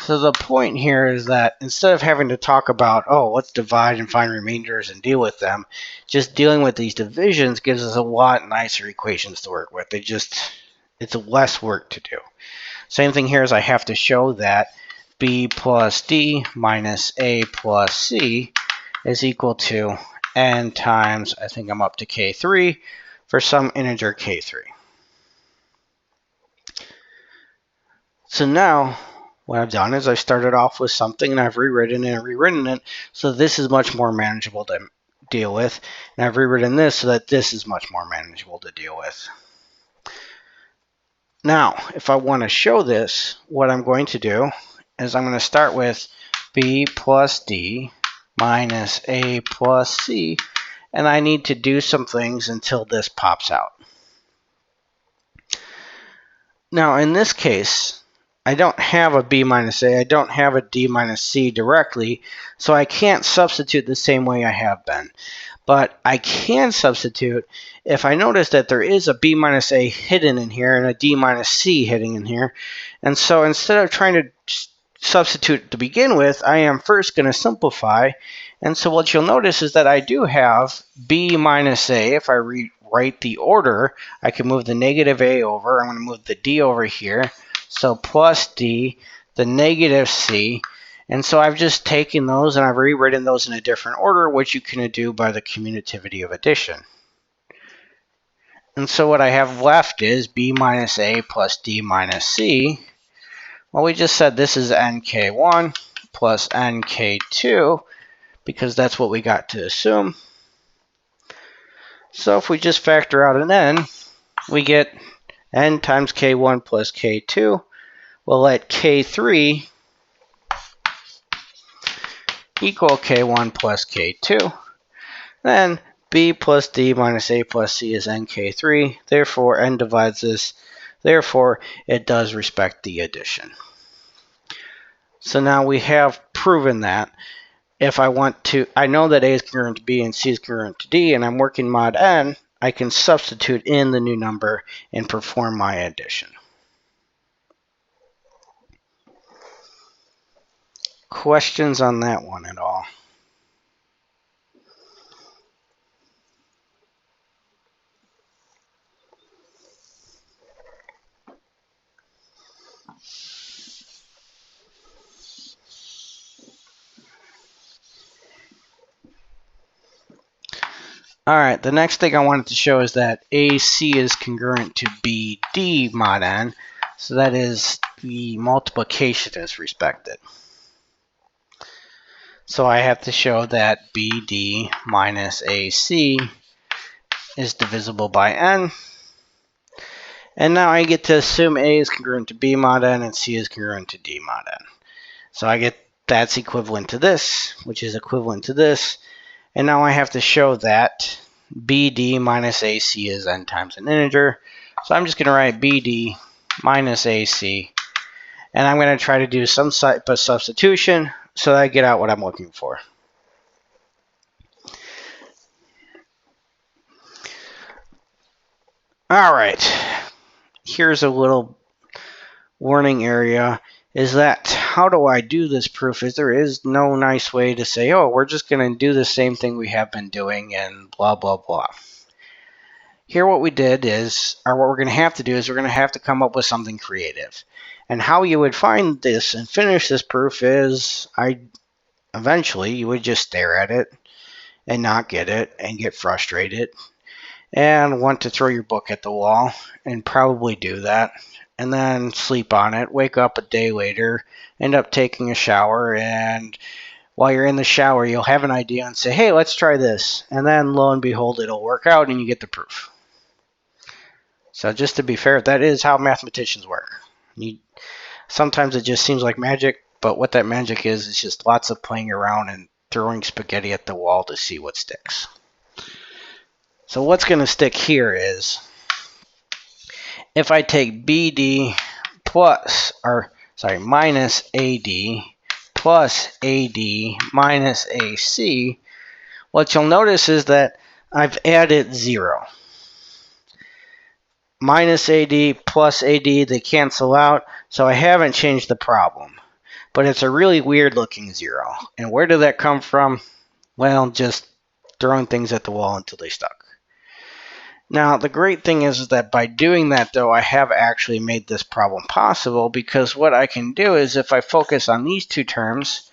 So the point here is that instead of having to talk about, oh, let's divide and find remainders and deal with them, just dealing with these divisions gives us a lot nicer equations to work with. It's less work to do. Same thing here is I have to show that b plus d minus a plus c is equal to n times, I think I'm up to k3, for some integer k3. So now what I've done is I've started off with something and I've rewritten it and rewritten it, so this is much more manageable to deal with, and I've rewritten this so that this is much more manageable to deal with. Now, if I want to show this, what I'm going to do is I'm going to start with b plus d minus a plus c, and I need to do some things until this pops out. Now in this case, I don't have a b minus a, I don't have a d minus c directly, so I can't substitute the same way I have been. But I can substitute if I notice that there is a b minus a hidden in here and a d minus c hidden in here. And so instead of trying to substitute to begin with, I am first going to simplify. And so what you'll notice is that I do have b minus a. If I rewrite the order, I can move the negative a over. I'm going to move the d over here. So plus d, the negative c. And so I've just taken those and I've rewritten those in a different order, which you can do by the commutativity of addition. And so what I have left is b minus a plus d minus c. Well, we just said this is nk1 plus nk2 because that's what we got to assume. So if we just factor out an n, we get n times k1 plus k2. We'll let k3 equal k1 plus k2. Then b plus d minus a plus c is nk3. Therefore, n divides this. Therefore, it does respect the addition. So now we have proven that. If I want to, I know that a is congruent to b and c is congruent to d, and I'm working mod n, I can substitute in the new number and perform my addition. Questions on that one at all? All right, the next thing I wanted to show is that AC is congruent to BD mod n, so that is the multiplication is respected. So I have to show that BD minus AC is divisible by n. And now I get to assume A is congruent to B mod n and C is congruent to D mod n. So I get that's equivalent to this, which is equivalent to this. And now I have to show that BD minus AC is n times an integer. So I'm just going to write BD minus AC. And I'm going to try to do some type of substitution so that I get out what I'm looking for. All right. Here's a little warning area. Is that how do I do this proof? There is no nice way to say, oh, we're just going to do the same thing we have been doing and blah, blah, blah. Here what we did is, or what we're going to have to do is we're going to have to come up with something creative. And how you would find this and finish this proof is, eventually you would just stare at it and not get it and get frustrated and want to throw your book at the wall and probably do that. And then sleep on it, wake up a day later, end up taking a shower, and while you're in the shower, you'll have an idea and say, hey, let's try this. And then lo and behold, it'll work out and you get the proof. So just to be fair, that is how mathematicians work. Sometimes it just seems like magic, but what that magic is just lots of playing around and throwing spaghetti at the wall to see what sticks. So what's going to stick here is, if I take BD minus AD plus AD minus AC, what you'll notice is that I've added 0. Minus AD plus AD, they cancel out, so I haven't changed the problem. But it's a really weird looking 0. And where did that come from? Well, just throwing things at the wall until they stuck. Now, the great thing is that by doing that, though, I have actually made this problem possible, because what I can do is if I focus on these two terms,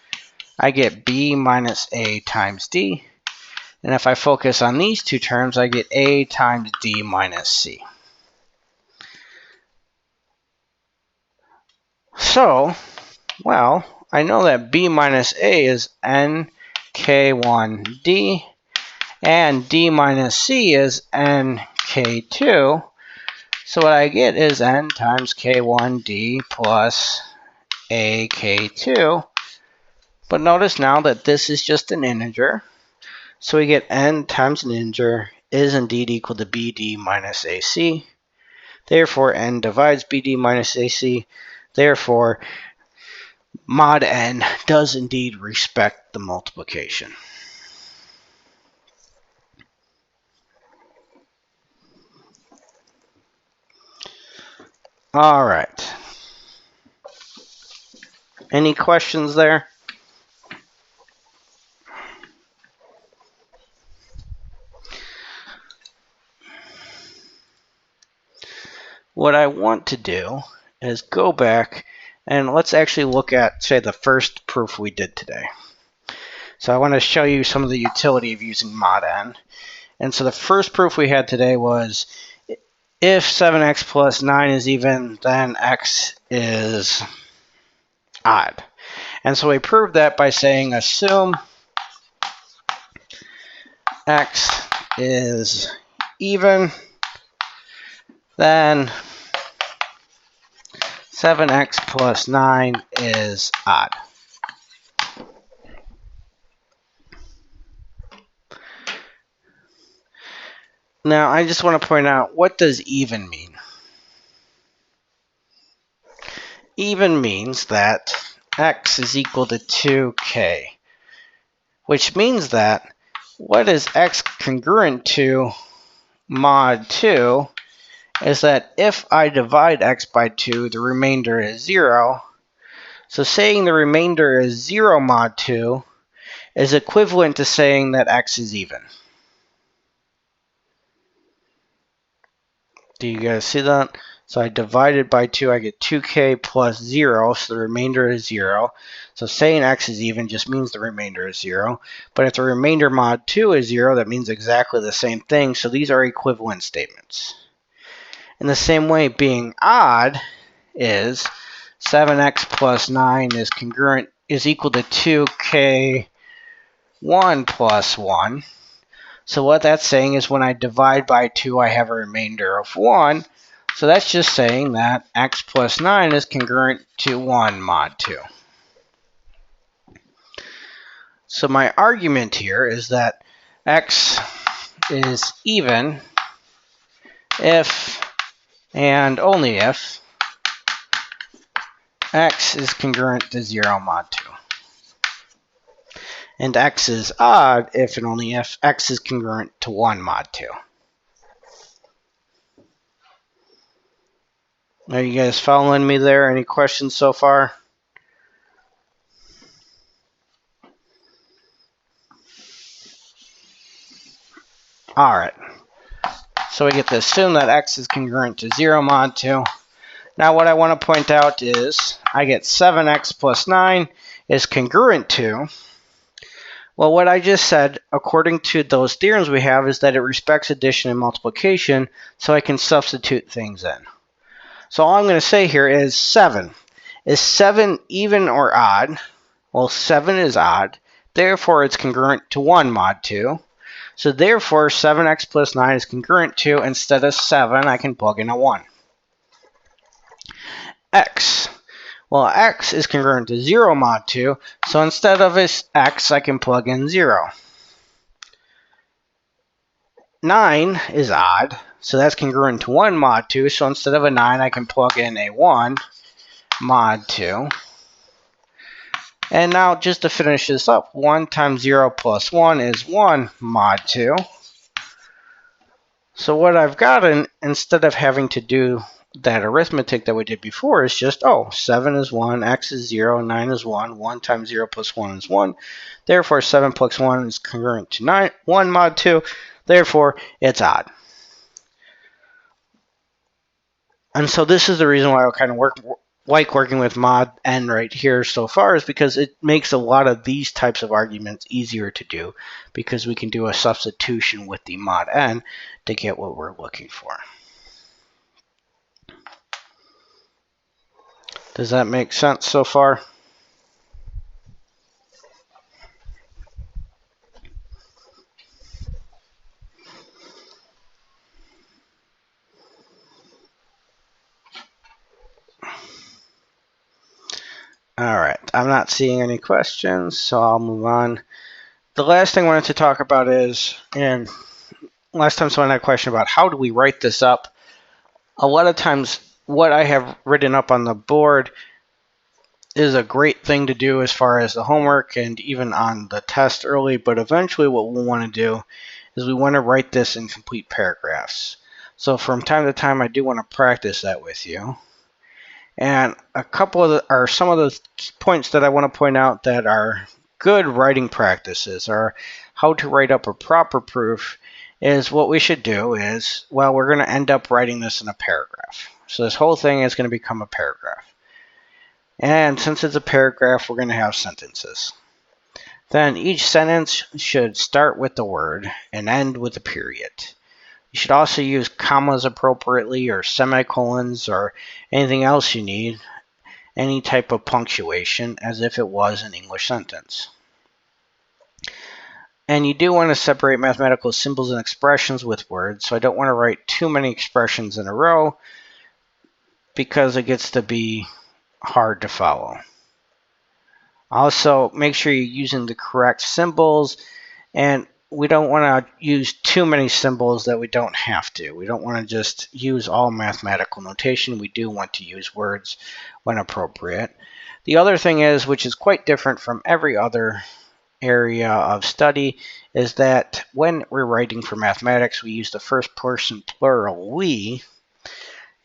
I get B minus A times D. And if I focus on these two terms, I get A times D minus C. So, well, I know that B minus A is NK1D. And D minus C is NK2. So what I get is N times K1D plus AK2. But notice now that this is just an integer. So we get N times an integer is indeed equal to BD minus AC. Therefore, N divides BD minus AC. Therefore, mod N does indeed respect the multiplication. All right. Any questions there? What I want to do is go back and let's actually look at, say, the first proof we did today. So I want to show you some of the utility of using mod n. And so the first proof we had today was if 7x plus 9 is even, then x is odd. And so we proved that by saying assume x is even, then 7x plus 9 is odd. Now, I just want to point out, what does even mean? Even means that x is equal to 2k, which means that what is x congruent to mod 2 is that if I divide x by 2, the remainder is 0. So saying the remainder is 0 mod 2 is equivalent to saying that x is even. Do you guys see that? So I divide it by 2, I get 2k plus 0, so the remainder is 0. So saying x is even just means the remainder is 0. But if the remainder mod 2 is 0, that means exactly the same thing. So these are equivalent statements. In the same way, being odd is 7x plus 9 is equal to 2k 1 plus 1. So what that's saying is when I divide by 2, I have a remainder of 1. So that's just saying that x plus 9 is congruent to 1 mod 2. So my argument here is that x is even if and only if x is congruent to 0 mod 2. And x is odd if and only if x is congruent to 1 mod 2. Are you guys following me there? Any questions so far? All right. So we get to assume that x is congruent to 0 mod 2. Now what I want to point out is I get 7x plus 9 is congruent to, well, what I just said, according to those theorems we have, is that it respects addition and multiplication, so I can substitute things in. So all I'm going to say here is 7. Is 7 even or odd? Well, 7 is odd. Therefore, it's congruent to 1 mod 2. So therefore, 7x plus 9 is congruent to, instead of 7, I can plug in a 1. X. Well, x is congruent to 0 mod 2, so instead of x, I can plug in 0. 9 is odd, so that's congruent to 1 mod 2, so instead of a 9, I can plug in a 1 mod 2. And now, just to finish this up, 1 times 0 plus 1 is 1 mod 2. So what I've gotten, instead of having to do that arithmetic that we did before, is just, 7 is 1, x is 0, 9 is 1, 1 times 0 plus 1 is 1. Therefore, 7 plus 1 is congruent to 1 mod 2. Therefore, it's odd. And so this is the reason why I kind of like working with mod n right here so far, is because it makes a lot of these types of arguments easier to do, because we can do a substitution with the mod n to get what we're looking for. Does that make sense so far? All right, I'm not seeing any questions, so I'll move on. The last thing I wanted to talk about is, and last time someone had a question about how do we write this up. A lot of times what I have written up on the board is a great thing to do as far as the homework and even on the test early, but eventually what we'll want to do is we want to write this in complete paragraphs. So from time to time I do want to practice that with you. And some of the points that I want to point out that are good writing practices, or how to write up a proper proof, is what we should do is, well, we're going to end up writing this in a paragraph. So this whole thing is going to become a paragraph. And since it's a paragraph, we're going to have sentences. Then each sentence should start with the word and end with a period. You should also use commas appropriately or semicolons or anything else you need, any type of punctuation, as if it was an English sentence. And you do want to separate mathematical symbols and expressions with words, so I don't want to write too many expressions in a row because it gets to be hard to follow. Also, make sure you're using the correct symbols, and we don't want to use too many symbols that we don't have to. We don't want to just use all mathematical notation. We do want to use words when appropriate. The other thing is, which is quite different from every other area of study, is that when we're writing for mathematics, we use the first person plural we,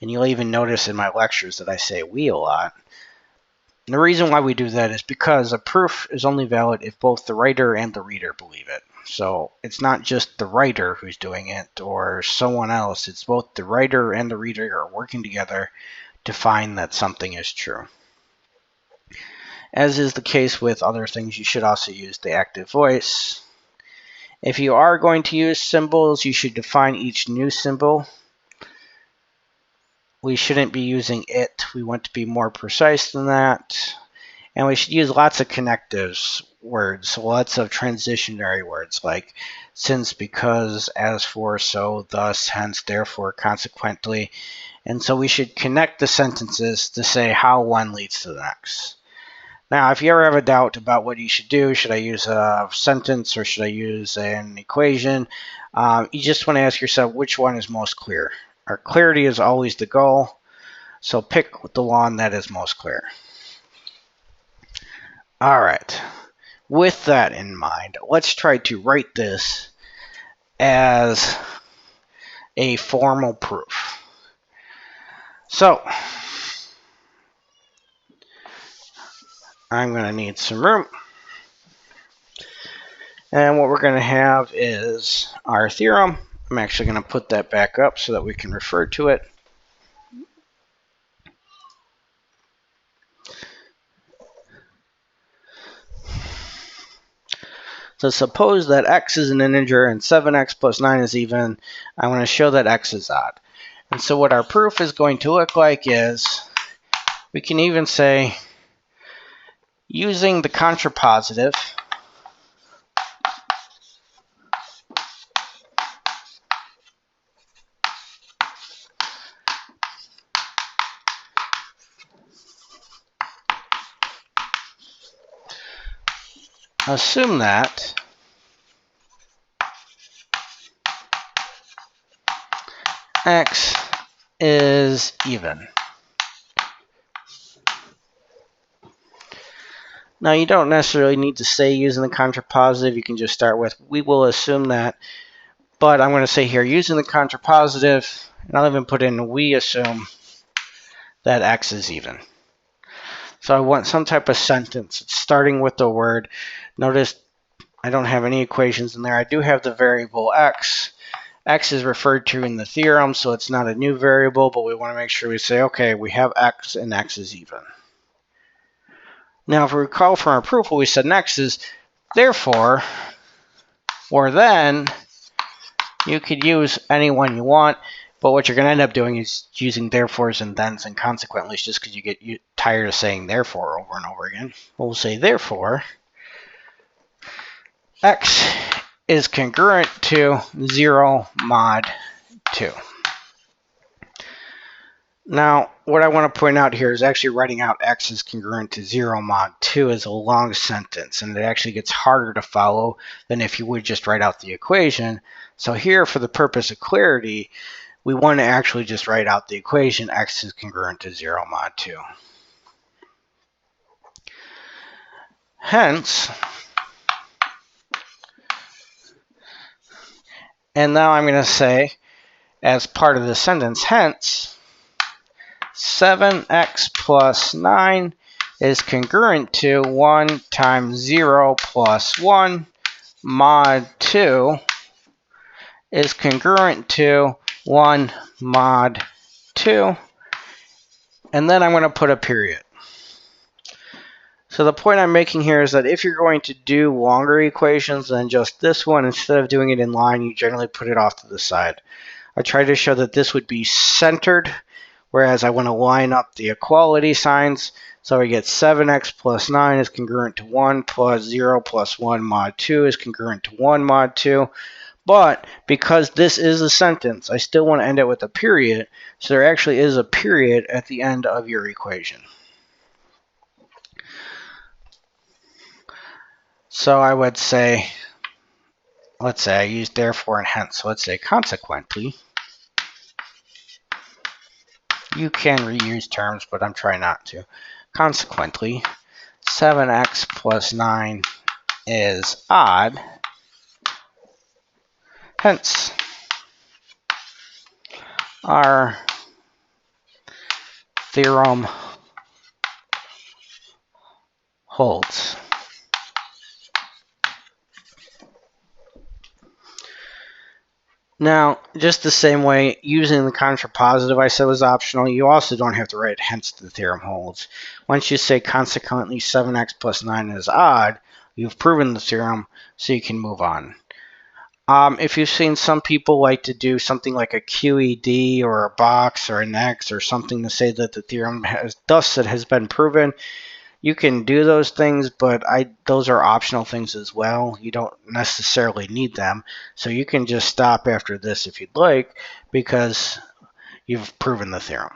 and you'll even notice in my lectures that I say we a lot. And the reason why we do that is because a proof is only valid if both the writer and the reader believe it. So it's not just the writer who's doing it or someone else. It's both the writer and the reader are working together to find that something is true. As is the case with other things, you should also use the active voice. If you are going to use symbols, you should define each new symbol. We shouldn't be using it. We want to be more precise than that. And we should use lots of connectives words, lots of transitionary words like since, because, as for, so, thus, hence, therefore, consequently. And so we should connect the sentences to say how one leads to the next. Now, if you ever have a doubt about what you should do, should I use a sentence or should I use an equation, you just want to ask yourself which one is most clear. Our clarity is always the goal, so pick the one that is most clear. All right, with that in mind, let's try to write this as a formal proof. So, I'm going to need some room. And what we're going to have is our theorem. I'm actually going to put that back up so that we can refer to it. So suppose that x is an integer and 7x plus 9 is even. I want to show that x is odd. And so what our proof is going to look like is, we can even say, using the contrapositive, assume that x is even. Now, you don't necessarily need to say using the contrapositive. You can just start with, we will assume that. But I'm going to say here, using the contrapositive, and I'll even put in, we assume that x is even. So I want some type of sentence. It's starting with the word. Notice I don't have any equations in there. I do have the variable x. X is referred to in the theorem, so it's not a new variable, but we want to make sure we say, okay, we have x and x is even. Now, if we recall from our proof, what we said next is, therefore, or then, you could use any one you want, but what you're going to end up doing is using therefores and thens and consequently, just because you get tired of saying therefore over and over again. We'll say, therefore, x is congruent to 0 mod 2. Now, what I want to point out here is actually writing out x is congruent to 0 mod 2 is a long sentence, and it actually gets harder to follow than if you would just write out the equation. So here, for the purpose of clarity, we want to actually just write out the equation x is congruent to 0 mod 2. Hence, and now I'm going to say, as part of the sentence, hence, 7x plus 9 is congruent to 1 times 0 plus 1 mod 2 is congruent to 1 mod 2. And then I'm going to put a period. So the point I'm making here is that if you're going to do longer equations than just this one, instead of doing it in line, you generally put it off to the side. I try to show that this would be centered, whereas I want to line up the equality signs. So we get 7x plus 9 is congruent to 1, plus 0 plus 1 mod 2 is congruent to 1 mod 2. But because this is a sentence, I still want to end it with a period, so there actually is a period at the end of your equation. So I would say, let's say I use therefore and hence. So let's say consequently. You can reuse terms, but I'm trying not to. Consequently, 7x plus 9 is odd. Hence, our theorem holds. Now, just the same way, using the contrapositive I said was optional, you also don't have to write hence the theorem holds. Once you say consequently 7x plus 9 is odd, you've proven the theorem, so you can move on. If you've seen some people like to do something like a QED or a box or an X or something to say that the theorem has been proven, you can do those things, but those are optional things as well. You don't necessarily need them. So you can just stop after this if you'd like, because you've proven the theorem.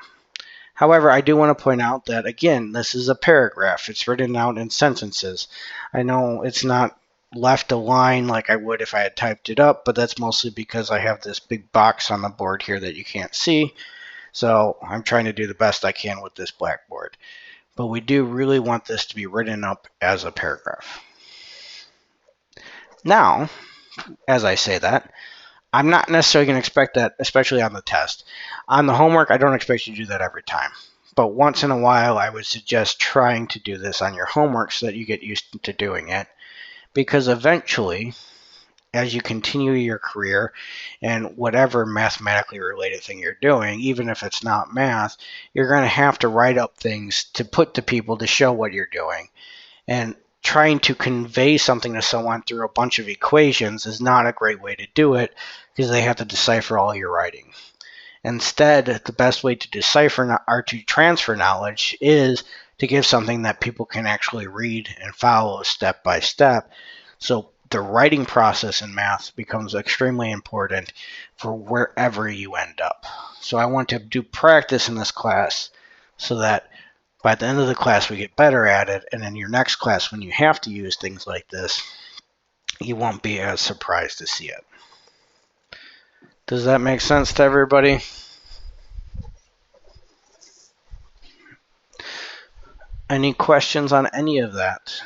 However, I do want to point out that, again, this is a paragraph. It's written out in sentences. I know it's not left a line like I would if I had typed it up, but that's mostly because I have this big box on the board here that you can't see. So I'm trying to do the best I can with this blackboard. But we do really want this to be written up as a paragraph. Now, as I say that, I'm not necessarily going to expect that, especially on the test. On the homework, I don't expect you to do that every time. But once in a while, I would suggest trying to do this on your homework so that you get used to doing it. Because eventually, as you continue your career and whatever mathematically related thing you're doing, even if it's not math, you're going to have to write up things to put to people to show what you're doing. And trying to convey something to someone through a bunch of equations is not a great way to do it because they have to decipher all your writing. Instead, the best way to decipher or to transfer knowledge is to give something that people can actually read and follow step by step. So the writing process in math becomes extremely important for wherever you end up. So I want to do practice in this class so that by the end of the class we get better at it, and in your next class when you have to use things like this, you won't be as surprised to see it. Does that make sense to everybody? Any questions on any of that?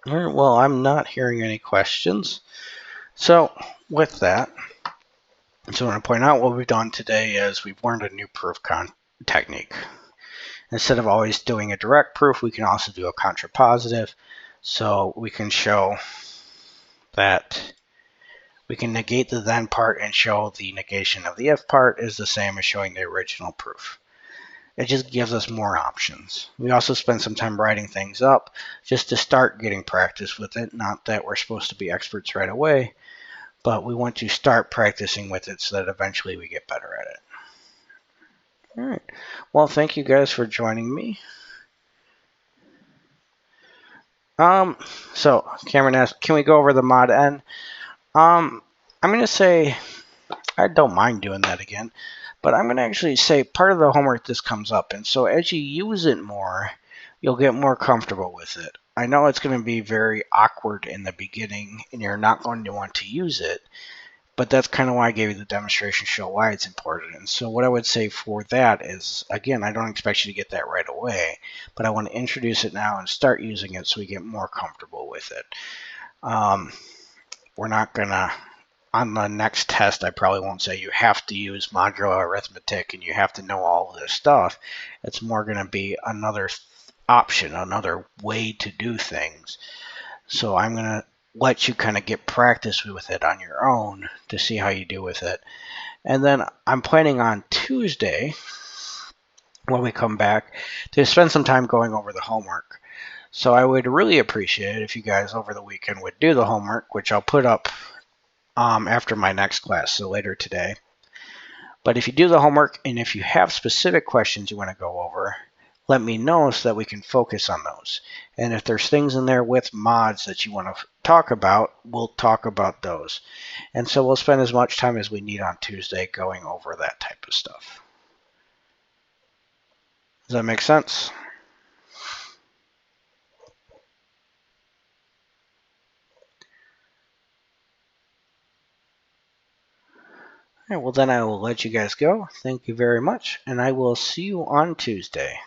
All right, well, I'm not hearing any questions. So with that, I just want to point out what we've done today is we've learned a new proof technique. Instead of always doing a direct proof, we can also do a contrapositive. So we can show that we can negate the then part and show the negation of the if part is the same as showing the original proof. It just gives us more options. We also spend some time writing things up just to start getting practice with it. Not that we're supposed to be experts right away, but we want to start practicing with it so that eventually we get better at it. All right. Well, thank you guys for joining me. So Cameron asked, can we go over the mod n? I'm going to say I don't mind doing that again, but I'm going to actually say part of the homework this comes up, and so as you use it more, you'll get more comfortable with it. I know it's going to be very awkward in the beginning, and you're not going to want to use it, but that's kind of why I gave you the demonstration to show why it's important. And so what I would say for that is, again, I don't expect you to get that right away, but I want to introduce it now and start using it so we get more comfortable with it. We're not going to, on the next test, I probably won't say you have to use modular arithmetic and you have to know all this stuff. It's more going to be another option, another way to do things. So I'm going to let you kind of get practice with it on your own to see how you do with it. And then I'm planning on Tuesday, when we come back, to spend some time going over the homework. So I would really appreciate it if you guys over the weekend would do the homework, which I'll put up after my next class, so later today. But if you do the homework and if you have specific questions you want to go over, let me know so that we can focus on those. And if there's things in there with mods that you want to talk about, we'll talk about those. And so we'll spend as much time as we need on Tuesday going over that type of stuff. Does that make sense? All right, well, then I will let you guys go. Thank you very much, and I will see you on Tuesday.